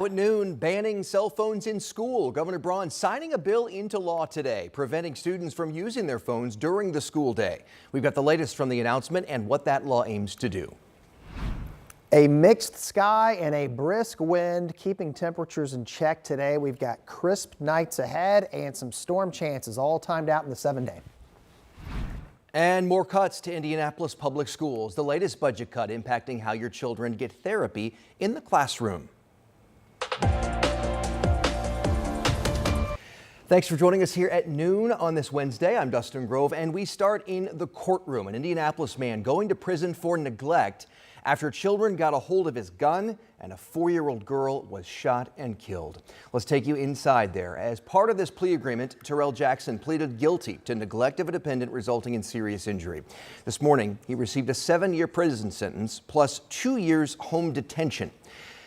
At noon, banning cell phones in school. Governor Braun signing a bill into law today, preventing students from using their phones during the school day. We've got the latest from the announcement and what that law aims to do. A mixed sky and a brisk wind keeping temperatures in check today. We've got crisp nights ahead and some storm chances all timed out in the 7-day. And more cuts to Indianapolis public schools. The latest budget cut impacting how your children get therapy in the classroom. Thanks for joining us here at noon on this Wednesday. I'm Dustin Grove, and we start in the courtroom. An Indianapolis man going to prison for neglect after children got a hold of his gun and a 4-year-old girl was shot and killed. Let's take you inside there. As part of this plea agreement, Terrell Jackson pleaded guilty to neglect of a dependent resulting in serious injury. This morning, he received a 7-year prison sentence plus 2 years home detention.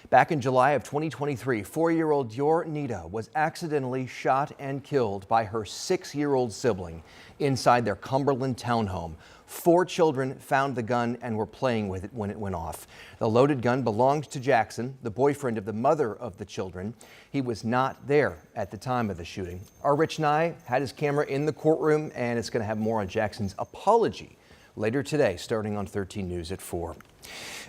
Back in July of 2023, 4-year-old Yor Nita was accidentally shot and killed by her 6-year-old sibling inside their Cumberland townhome. 4 children found the gun and were playing with it when it went off. The loaded gun belonged to Jackson, the boyfriend of the mother of the children. He was not there at the time of the shooting. Our Rich Nye had his camera in the courtroom, and it's going to have more on Jackson's apology later today, starting on 13 News at 4.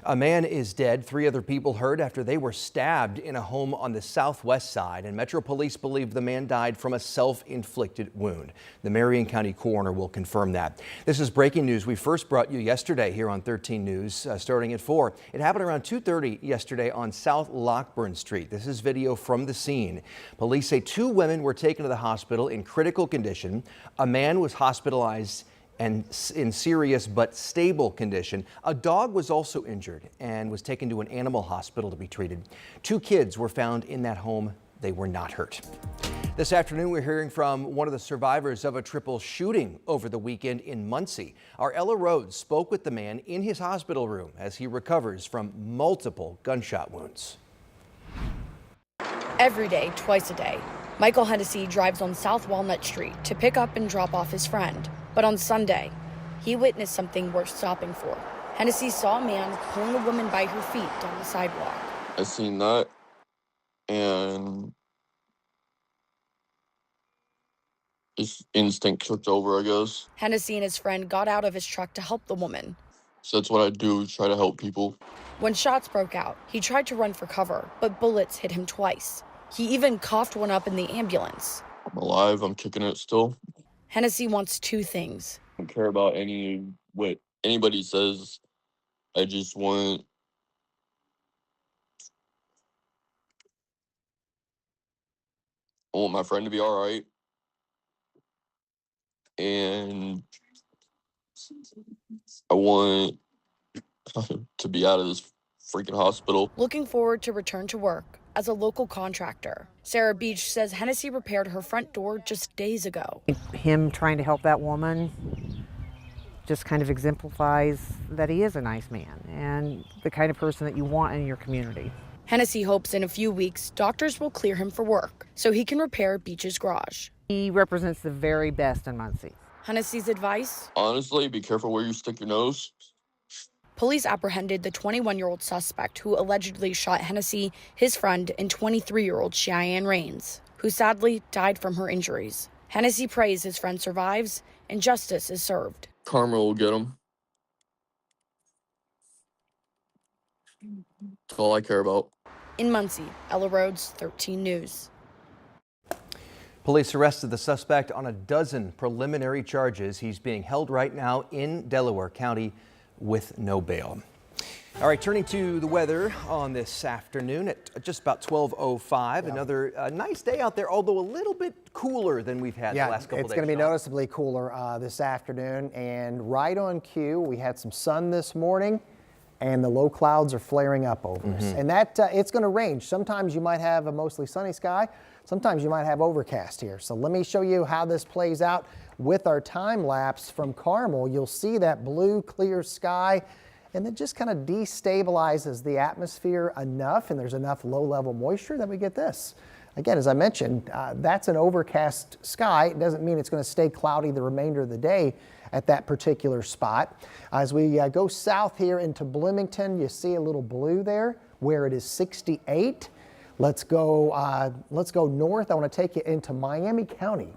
A man is dead. 3 other people hurt after they were stabbed in a home on the southwest side, and Metro Police believe the man died from a self-inflicted wound. The Marion County coroner will confirm that. This is breaking news we first brought you yesterday here on 13 News, starting at 4. It happened around 2:30 yesterday on South Lockburn Street. This is video from the scene. Police say 2 women were taken to the hospital in critical condition. A man was hospitalized and in serious but stable condition. A dog was also injured and was taken to an animal hospital to be treated. 2 kids were found in that home. They were not hurt. This afternoon, we're hearing from one of the survivors of a triple shooting over the weekend in Muncie. Our Ella Rhodes spoke with the man in his hospital room as he recovers from multiple gunshot wounds. Every day, twice a day, Michael Hennessy drives on South Walnut Street to pick up and drop off his friend. But on Sunday, he witnessed something worth stopping for. Hennessy saw a man pulling a woman by her feet down the sidewalk. I seen that, and his instinct took over, I guess. Hennessy and his friend got out of his truck to help the woman. So that's what I do, try to help people. When shots broke out, he tried to run for cover, but bullets hit him twice. He even coughed one up in the ambulance. I'm alive, I'm kicking it still. Hennessy wants 2 things. I don't care about what anybody says. I just want my friend to be all right. And I want to be out of this freaking hospital. Looking forward to return to work as a local contractor. Sarah Beach says Hennessy repaired her front door just days ago. Him trying to help that woman just kind of exemplifies that he is a nice man and the kind of person that you want in your community. Hennessy hopes in a few weeks doctors will clear him for work so he can repair Beach's garage. He represents the very best in Muncie. Hennessy's advice? Honestly, be careful where you stick your nose. Police apprehended the 21-year-old suspect who allegedly shot Hennessy, his friend, and 23-year-old Cheyenne Rains, who sadly died from her injuries. Hennessy prays his friend survives and justice is served. Karma will get him. That's all I care about. In Muncie, Ella Rhodes, 13 News. Police arrested the suspect on a dozen preliminary charges. He's being held right now in Delaware County with no bail. All right, turning to the weather on this afternoon at just about 12:05. Another nice day out there, although a little bit cooler than we've had the last couple days. It's going to be noticeably cooler this afternoon, and right on cue, we had some sun this morning, and the low clouds are flaring up over us. And that it's going to range. Sometimes you might have a mostly sunny sky. Sometimes you might have overcast here. So let me show you how this plays out with our time lapse from Carmel. You'll see that blue clear sky, and it just kind of destabilizes the atmosphere enough, and there's enough low level moisture that we get this. Again, as I mentioned, that's an overcast sky. It doesn't mean it's going to stay cloudy the remainder of the day at that particular spot. As we go south here into Bloomington, you see a little blue there where it is 68. Let's go north. I want to take you into Miami County,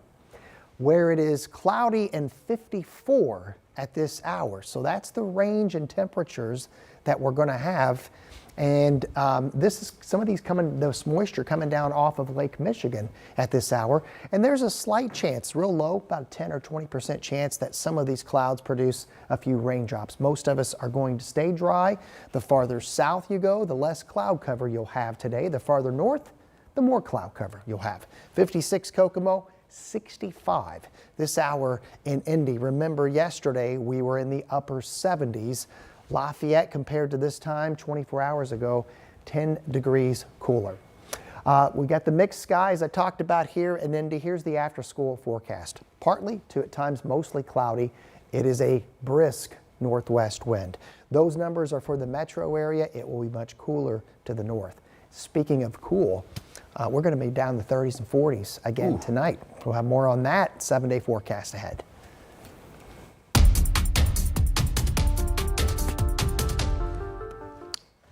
where it is cloudy and 54 at this hour. So that's the range in temperatures that we're going to have. And this is some of this moisture coming down off of Lake Michigan at this hour. And there's a slight chance, real low, about a 10 or 20% chance that some of these clouds produce a few raindrops. Most of us are going to stay dry. The farther south you go, the less cloud cover you'll have today. The farther north, the more cloud cover you'll have. 56 Kokomo, 65 this hour in Indy. Remember, yesterday we were in the upper 70s. Lafayette, compared to this time 24 hours ago, 10 degrees cooler. We got the mixed skies I talked about here in Indy. Here's the after-school forecast. Partly to at times mostly cloudy. It is a brisk northwest wind. Those numbers are for the metro area. It will be much cooler to the north. Speaking of cool, we're going to be down the 30s and 40s again tonight. We'll have more on that 7-day forecast ahead.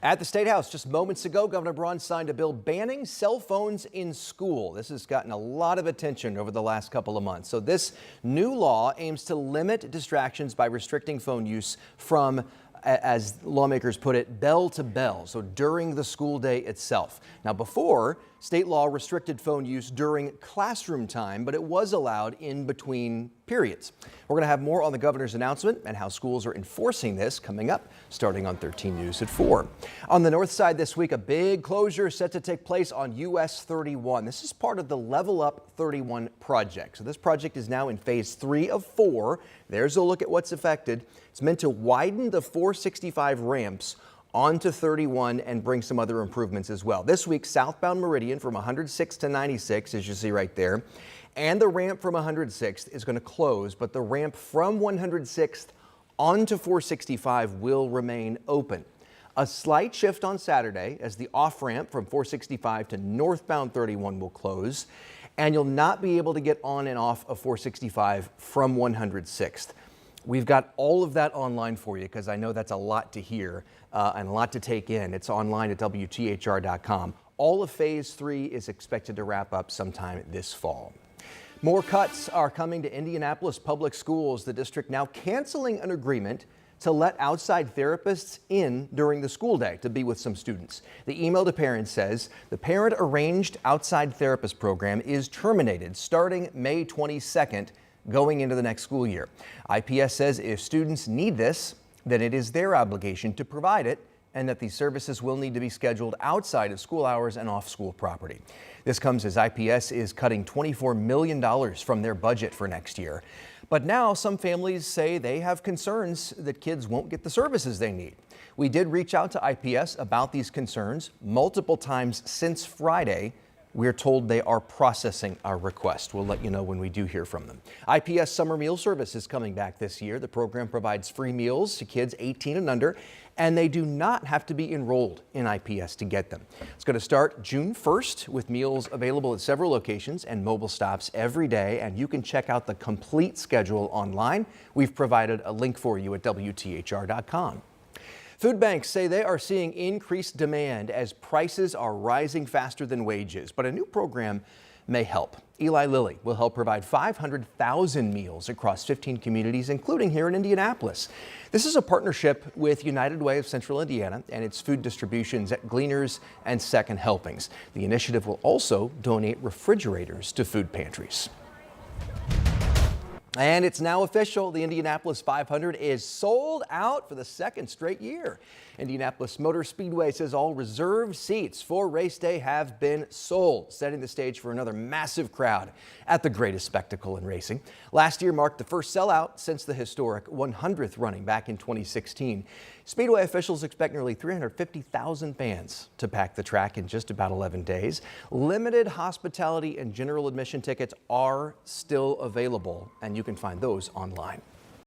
At the State House just moments ago, Governor Braun signed a bill banning cell phones in school. This has gotten a lot of attention over the last couple of months. So this new law aims to limit distractions by restricting phone use from, as lawmakers put it, bell to bell, so during the school day itself. Now before, state law restricted phone use during classroom time, but it was allowed in between periods. We're going to have more on the governor's announcement and how schools are enforcing this coming up, starting on 13 News at 4. On the north side this week, a big closure set to take place on US 31. This is part of the Level Up 31 project. So this project is now in phase 3 of 4. There's a look at what's affected. It's meant to widen the 465 ramps onto 31 and bring some other improvements as well. This week, southbound Meridian from 106 to 96, as you see right there, and the ramp from 106th is going to close, but the ramp from 106th onto 465 will remain open. A slight shift on Saturday as the off-ramp from 465 to northbound 31 will close, and you'll not be able to get on and off of 465 from 106th. We've got all of that online for you because I know that's a lot to hear and a lot to take in. It's online at WTHR.com. All of phase 3 is expected to wrap up sometime this fall. More cuts are coming to Indianapolis public schools. The district now canceling an agreement to let outside therapists in during the school day to be with some students. The email to parents says the parent arranged outside therapist program is terminated starting May 22nd. Going into the next school year. IPS says if students need this, then it is their obligation to provide it, and that these services will need to be scheduled outside of school hours and off school property. This comes as IPS is cutting $24 million from their budget for next year. But now some families say they have concerns that kids won't get the services they need. We did reach out to IPS about these concerns multiple times since Friday. We're told they are processing our request. We'll let you know when we do hear from them. IPS Summer Meal Service is coming back this year. The program provides free meals to kids 18 and under, and they do not have to be enrolled in IPS to get them. It's going to start June 1st with meals available at several locations and mobile stops every day, and you can check out the complete schedule online. We've provided a link for you at WTHR.com. Food banks say they are seeing increased demand as prices are rising faster than wages, but a new program may help. Eli Lilly will help provide 500,000 meals across 15 communities, including here in Indianapolis. This is a partnership with United Way of Central Indiana and its food distributions at Gleaners and Second Helpings. The initiative will also donate refrigerators to food pantries. And it's now official. The Indianapolis 500 is sold out for the second straight year. Indianapolis Motor Speedway says all reserved seats for race day have been sold, setting the stage for another massive crowd at the greatest spectacle in racing. Last year marked the first sellout since the historic 100th running back in 2016. Speedway officials expect nearly 350,000 fans to pack the track in just about 11 days. Limited hospitality and general admission tickets are still available, and you can find those online.